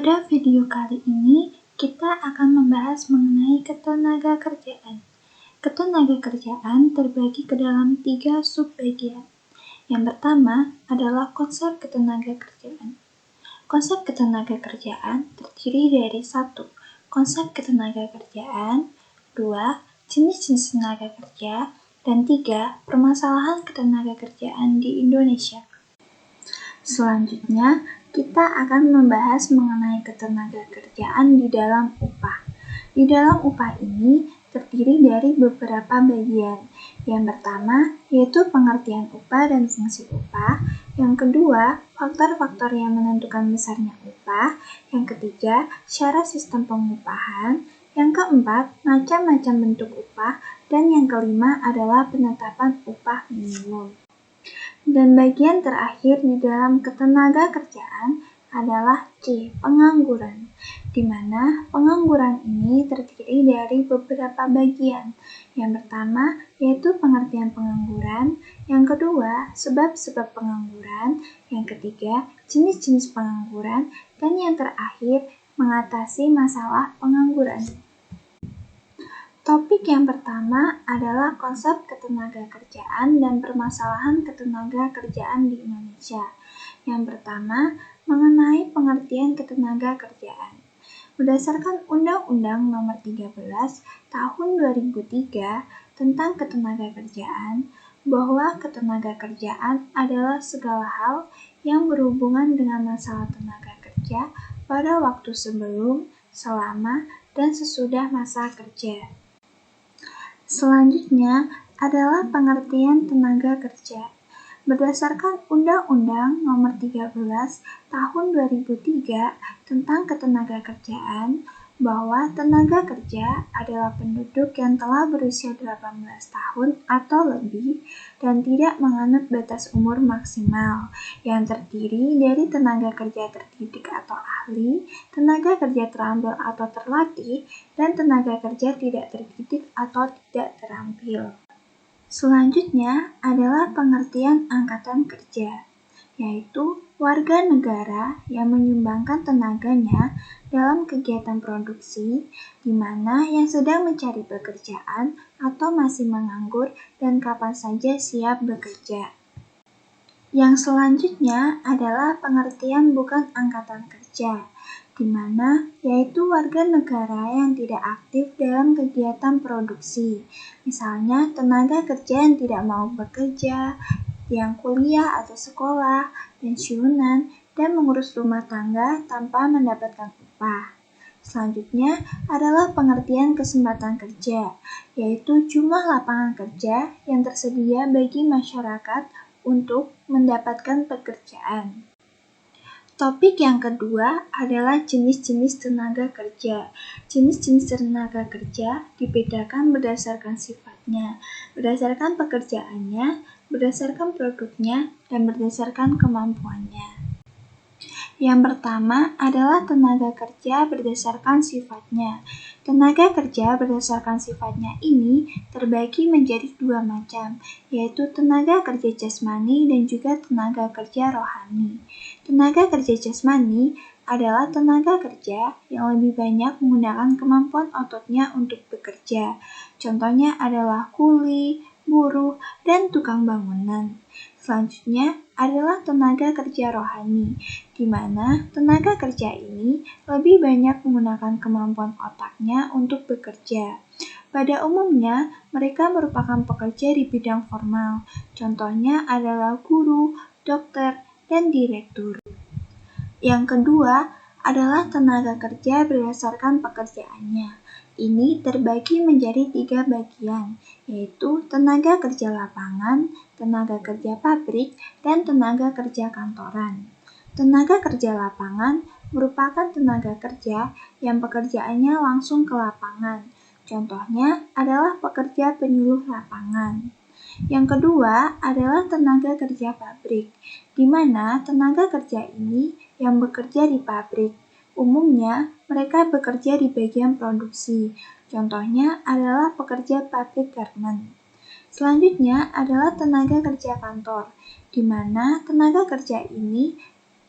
Pada video kali ini, kita akan membahas mengenai ketenagakerjaan. Ketenagakerjaan terbagi ke dalam 3 subbagian. Yang pertama adalah konsep ketenagakerjaan. Konsep ketenagakerjaan terdiri dari 1. Konsep ketenagakerjaan, 2. Jenis-jenis tenaga kerja, dan 3. Permasalahan ketenagakerjaan di Indonesia. Selanjutnya, kita akan membahas mengenai ketenagakerjaan di dalam upah. Di dalam upah ini terdiri dari beberapa bagian. Yang pertama, yaitu pengertian upah dan fungsi upah. Yang kedua, faktor-faktor yang menentukan besarnya upah. Yang ketiga, syarat sistem pengupahan. Yang keempat, macam-macam bentuk upah. Dan yang kelima adalah penetapan upah minimum. Dan bagian terakhir di dalam ketenagakerjaan adalah C, pengangguran, di mana pengangguran ini terdiri dari beberapa bagian. Yang pertama yaitu pengertian pengangguran, yang kedua sebab-sebab pengangguran, yang ketiga jenis-jenis pengangguran, dan yang terakhir mengatasi masalah pengangguran. Topik yang pertama adalah konsep ketenagakerjaan dan permasalahan ketenagakerjaan di Indonesia. Yang pertama, mengenai pengertian ketenagakerjaan. Berdasarkan Undang-Undang Nomor 13 Tahun 2003 tentang ketenagakerjaan, bahwa ketenagakerjaan adalah segala hal yang berhubungan dengan masalah tenaga kerja pada waktu sebelum, selama, dan sesudah masa kerja. Selanjutnya adalah pengertian tenaga kerja. Berdasarkan Undang-Undang Nomor 13 Tahun 2003 tentang ketenagakerjaan, bahwa tenaga kerja adalah penduduk yang telah berusia 18 tahun atau lebih dan tidak menganut batas umur maksimal, yang terdiri dari tenaga kerja terdidik atau ahli, tenaga kerja terampil atau terlatih, dan tenaga kerja tidak terdidik atau tidak terampil. Selanjutnya adalah pengertian angkatan kerja, yaitu warga negara yang menyumbangkan tenaganya dalam kegiatan produksi, di mana yang sedang mencari pekerjaan atau masih menganggur dan kapan saja siap bekerja. Yang selanjutnya adalah pengertian bukan angkatan kerja, di mana yaitu warga negara yang tidak aktif dalam kegiatan produksi, misalnya tenaga kerja yang tidak mau bekerja, yang kuliah atau sekolah, pensiunan, dan mengurus rumah tangga tanpa mendapatkan upah. Selanjutnya adalah pengertian kesempatan kerja, yaitu jumlah lapangan kerja yang tersedia bagi masyarakat untuk mendapatkan pekerjaan. Topik yang kedua adalah jenis-jenis tenaga kerja. Jenis-jenis tenaga kerja dibedakan berdasarkan sifatnya, berdasarkan pekerjaannya, berdasarkan produknya, dan berdasarkan kemampuannya. Yang pertama adalah tenaga kerja berdasarkan sifatnya. Tenaga kerja berdasarkan sifatnya ini terbagi menjadi 2 macam, yaitu tenaga kerja jasmani dan juga tenaga kerja rohani. Tenaga kerja jasmani adalah tenaga kerja yang lebih banyak menggunakan kemampuan ototnya untuk bekerja. Contohnya adalah kuli, buruh, dan tukang bangunan. Selanjutnya adalah tenaga kerja rohani, di mana tenaga kerja ini lebih banyak menggunakan kemampuan otaknya untuk bekerja. Pada umumnya, mereka merupakan pekerja di bidang formal, contohnya adalah guru, dokter, dan direktur. Yang kedua adalah tenaga kerja berdasarkan pekerjaannya. Ini terbagi menjadi 3 bagian, yaitu tenaga kerja lapangan, tenaga kerja pabrik, dan tenaga kerja kantoran. Tenaga kerja lapangan merupakan tenaga kerja yang pekerjaannya langsung ke lapangan. Contohnya adalah pekerja penyuluh lapangan. Yang kedua adalah tenaga kerja pabrik, di mana tenaga kerja ini yang bekerja di pabrik. Umumnya, mereka bekerja di bagian produksi. Contohnya adalah pekerja pabrik garmen. Selanjutnya adalah tenaga kerja kantor, di mana tenaga kerja ini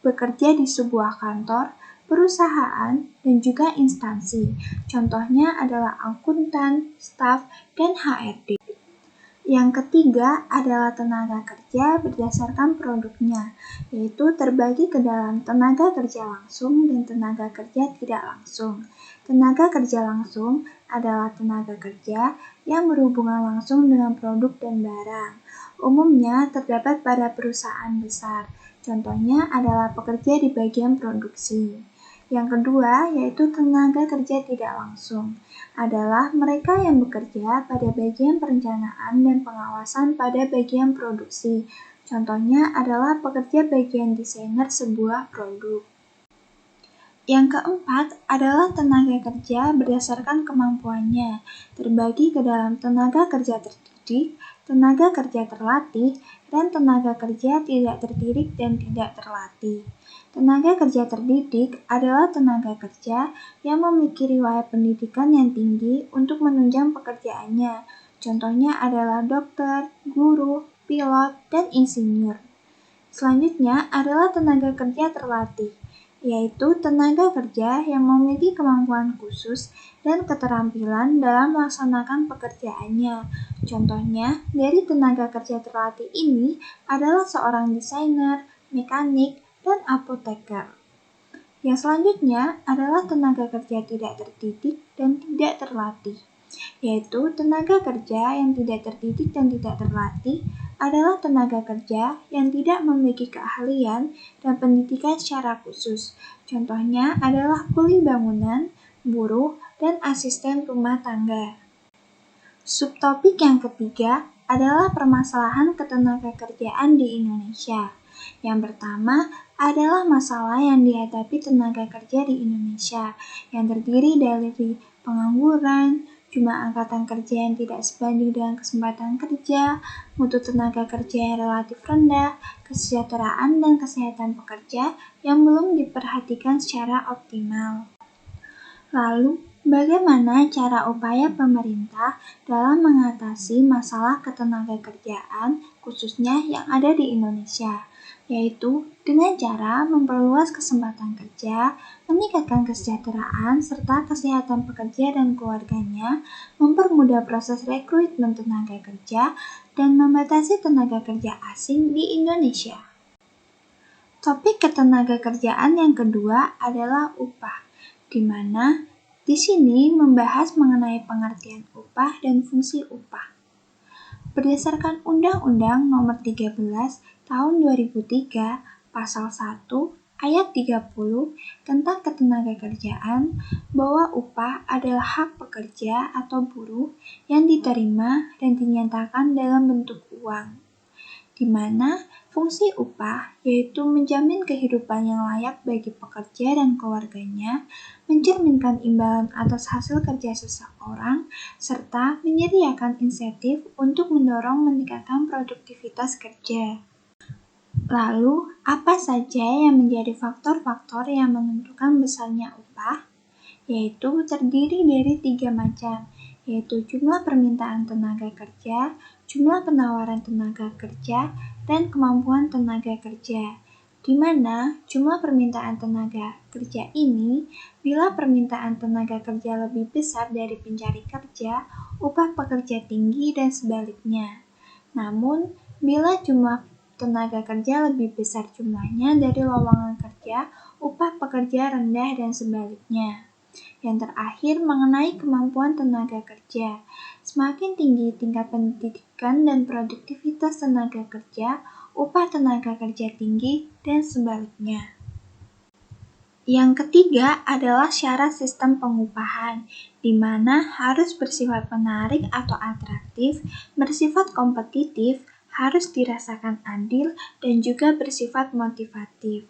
bekerja di sebuah kantor perusahaan, dan juga instansi. Contohnya adalah akuntan, staf, dan HRD. Yang ketiga adalah tenaga kerja berdasarkan produknya, yaitu terbagi ke dalam tenaga kerja langsung dan tenaga kerja tidak langsung. Tenaga kerja langsung adalah tenaga kerja yang berhubungan langsung dengan produk dan barang. Umumnya terdapat pada perusahaan besar. Contohnya adalah pekerja di bagian produksi. Yang kedua yaitu tenaga kerja tidak langsung, adalah mereka yang bekerja pada bagian perencanaan dan pengawasan pada bagian produksi. Contohnya adalah pekerja bagian desainer sebuah produk. Yang keempat adalah tenaga kerja berdasarkan kemampuannya, terbagi ke dalam tenaga kerja terdidik, tenaga kerja terlatih, dan tenaga kerja tidak terdidik dan tidak terlatih. Tenaga kerja terdidik adalah tenaga kerja yang memiliki riwayat pendidikan yang tinggi untuk menunjang pekerjaannya. Contohnya adalah dokter, guru, pilot, dan insinyur. Selanjutnya adalah tenaga kerja terlatih, yaitu tenaga kerja yang memiliki kemampuan khusus dan keterampilan dalam melaksanakan pekerjaannya. Contohnya, dari tenaga kerja terlatih ini adalah seorang desainer, mekanik, dan apoteker. Yang selanjutnya adalah tenaga kerja tidak terdidik dan tidak terlatih, yaitu tenaga kerja yang tidak terdidik dan tidak terlatih adalah tenaga kerja yang tidak memiliki keahlian dan pendidikan secara khusus. Contohnya adalah kuli bangunan, buruh, dan asisten rumah tangga. Subtopik yang ketiga adalah permasalahan ketenagakerjaan di Indonesia. Yang pertama adalah masalah yang dihadapi tenaga kerja di Indonesia, yang terdiri dari pengangguran, jumlah angkatan kerja yang tidak sebanding dengan kesempatan kerja, mutu tenaga kerja yang relatif rendah, kesejahteraan dan kesehatan pekerja yang belum diperhatikan secara optimal. Lalu, bagaimana cara upaya pemerintah dalam mengatasi masalah ketenagakerjaan khususnya yang ada di Indonesia? Yaitu dengan cara memperluas kesempatan kerja, meningkatkan kesejahteraan serta kesehatan pekerja dan keluarganya, mempermudah proses rekrutmen tenaga kerja, dan membatasi tenaga kerja asing di Indonesia. Topik ketenagakerjaan yang kedua adalah upah, di mana di sini membahas mengenai pengertian upah dan fungsi upah. Berdasarkan Undang-Undang Nomor 13 Tahun 2003, Pasal 1 Ayat 30 tentang ketenagakerjaan, bahwa upah adalah hak pekerja atau buruh yang diterima dan dinyatakan dalam bentuk uang, di mana fungsi upah yaitu menjamin kehidupan yang layak bagi pekerja dan keluarganya, mencerminkan imbalan atas hasil kerja seseorang, serta menyediakan insentif untuk mendorong meningkatkan produktivitas kerja. Lalu, apa saja yang menjadi faktor-faktor yang menentukan besarnya upah? Yaitu terdiri dari 3 macam, yaitu jumlah permintaan tenaga kerja, jumlah penawaran tenaga kerja, dan kemampuan tenaga kerja, di mana jumlah permintaan tenaga kerja ini, bila permintaan tenaga kerja lebih besar dari pencari kerja, upah pekerja tinggi dan sebaliknya. Namun, bila jumlah tenaga kerja lebih besar jumlahnya dari lowongan kerja, upah pekerja rendah dan sebaliknya. Yang terakhir mengenai kemampuan tenaga kerja. Semakin tinggi tingkat pendidikan dan produktivitas tenaga kerja, upah tenaga kerja tinggi, dan sebaliknya. Yang ketiga adalah syarat sistem pengupahan, di mana harus bersifat menarik atau atraktif, bersifat kompetitif, harus dirasakan adil, dan juga bersifat motivatif.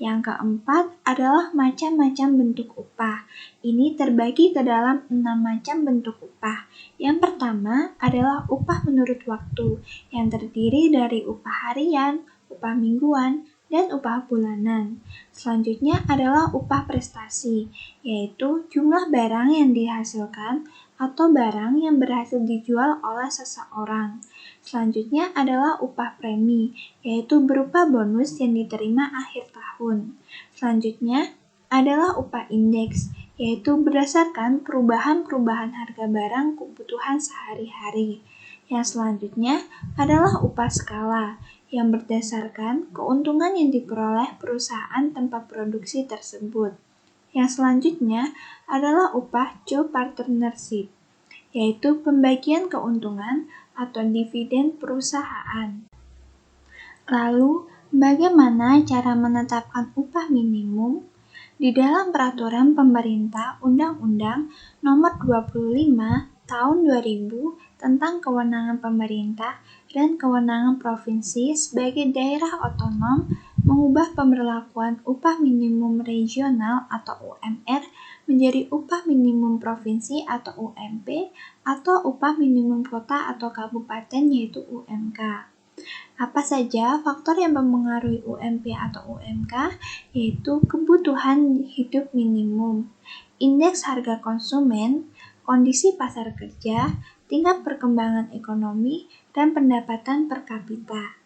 Yang keempat adalah macam-macam bentuk upah. Ini terbagi ke dalam 6 macam bentuk upah. Yang pertama adalah upah menurut waktu, yang terdiri dari upah harian, upah mingguan, dan upah bulanan. Selanjutnya adalah upah prestasi, yaitu jumlah barang yang dihasilkan atau barang yang berhasil dijual oleh seseorang. Selanjutnya adalah upah premi, yaitu berupa bonus yang diterima akhir tahun. Selanjutnya adalah upah indeks, yaitu berdasarkan perubahan-perubahan harga barang kebutuhan sehari-hari. Yang selanjutnya adalah upah skala, yang berdasarkan keuntungan yang diperoleh perusahaan tempat produksi tersebut. Yang selanjutnya adalah upah job partnership, yaitu pembagian keuntungan atau dividen perusahaan. Lalu, bagaimana cara menetapkan upah minimum? Di dalam peraturan pemerintah Undang-Undang Nomor 25 Tahun 2000 tentang kewenangan pemerintah dan kewenangan provinsi sebagai daerah otonom mengubah pemberlakuan upah minimum regional atau UMR menjadi upah minimum provinsi atau UMP atau upah minimum kota atau kabupaten yaitu UMK. Apa saja faktor yang mempengaruhi UMP atau UMK? Yaitu kebutuhan hidup minimum, indeks harga konsumen, kondisi pasar kerja, tingkat perkembangan ekonomi, dan pendapatan per kapita.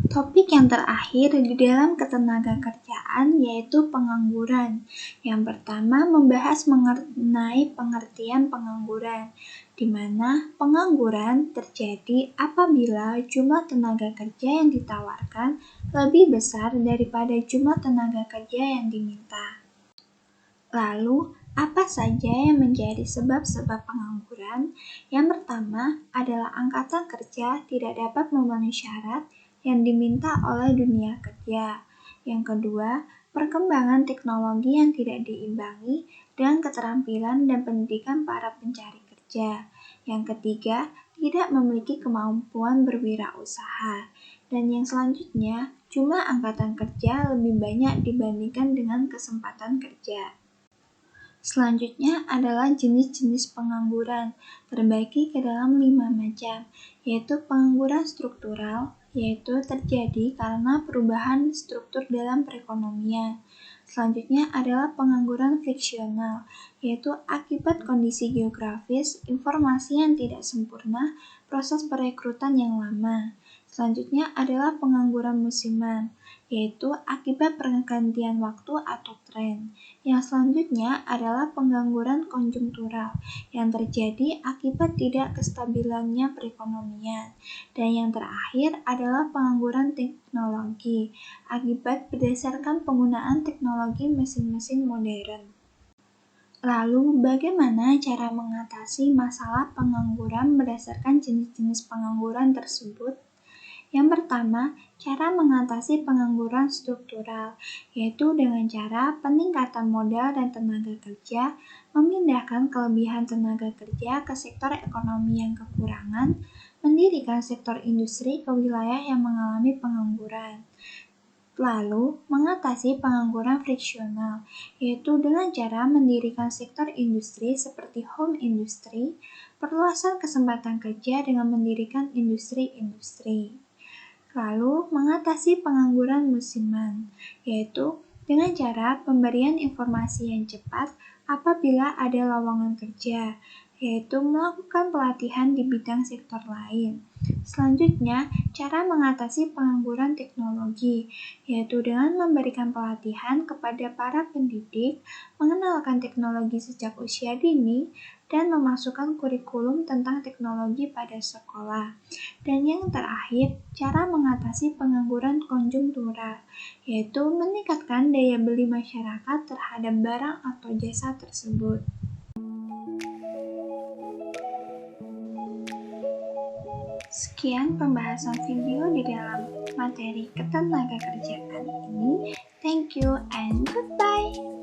Topik yang terakhir di dalam ketenagakerjaan yaitu pengangguran. Yang pertama membahas mengenai pengertian pengangguran, di mana pengangguran terjadi apabila jumlah tenaga kerja yang ditawarkan lebih besar daripada jumlah tenaga kerja yang diminta. Lalu, apa saja yang menjadi sebab-sebab pengangguran? Yang pertama adalah angkatan kerja tidak dapat memenuhi syarat yang diminta oleh dunia kerja. Yang kedua, perkembangan teknologi yang tidak diimbangi dengan keterampilan dan pendidikan para pencari kerja. Yang ketiga, tidak memiliki kemampuan berwirausaha. Dan yang selanjutnya, jumlah angkatan kerja lebih banyak dibandingkan dengan kesempatan kerja. Selanjutnya adalah jenis-jenis pengangguran, terbagi ke dalam 5 macam, yaitu pengangguran struktural, yaitu terjadi karena perubahan struktur dalam perekonomian. Selanjutnya adalah pengangguran friksional, yaitu akibat kondisi geografis, informasi yang tidak sempurna, proses perekrutan yang lama. Selanjutnya adalah pengangguran musiman, yaitu akibat pergantian waktu atau tren. Yang selanjutnya adalah pengangguran konjungtural yang terjadi akibat tidak kestabilannya perekonomian. Dan yang terakhir adalah pengangguran teknologi akibat berdasarkan penggunaan teknologi mesin-mesin modern. Lalu, bagaimana cara mengatasi masalah pengangguran berdasarkan jenis-jenis pengangguran tersebut? Yang pertama, cara mengatasi pengangguran struktural, yaitu dengan cara peningkatan modal dan tenaga kerja, memindahkan kelebihan tenaga kerja ke sektor ekonomi yang kekurangan, mendirikan sektor industri ke wilayah yang mengalami pengangguran. Lalu, mengatasi pengangguran friksional, yaitu dengan cara mendirikan sektor industri seperti home industry, perluasan kesempatan kerja dengan mendirikan industri-industri. Lalu, mengatasi pengangguran musiman, yaitu dengan cara pemberian informasi yang cepat apabila ada lowongan kerja, yaitu melakukan pelatihan di bidang sektor lain. Selanjutnya, cara mengatasi pengangguran teknologi, yaitu dengan memberikan pelatihan kepada para pendidik, mengenalkan teknologi sejak usia dini, dan memasukkan kurikulum tentang teknologi pada sekolah. Dan yang terakhir, cara mengatasi pengangguran konjungtural, yaitu meningkatkan daya beli masyarakat terhadap barang atau jasa tersebut. Sekian pembahasan video di dalam materi ketenagakerjaan ini. Thank you and goodbye.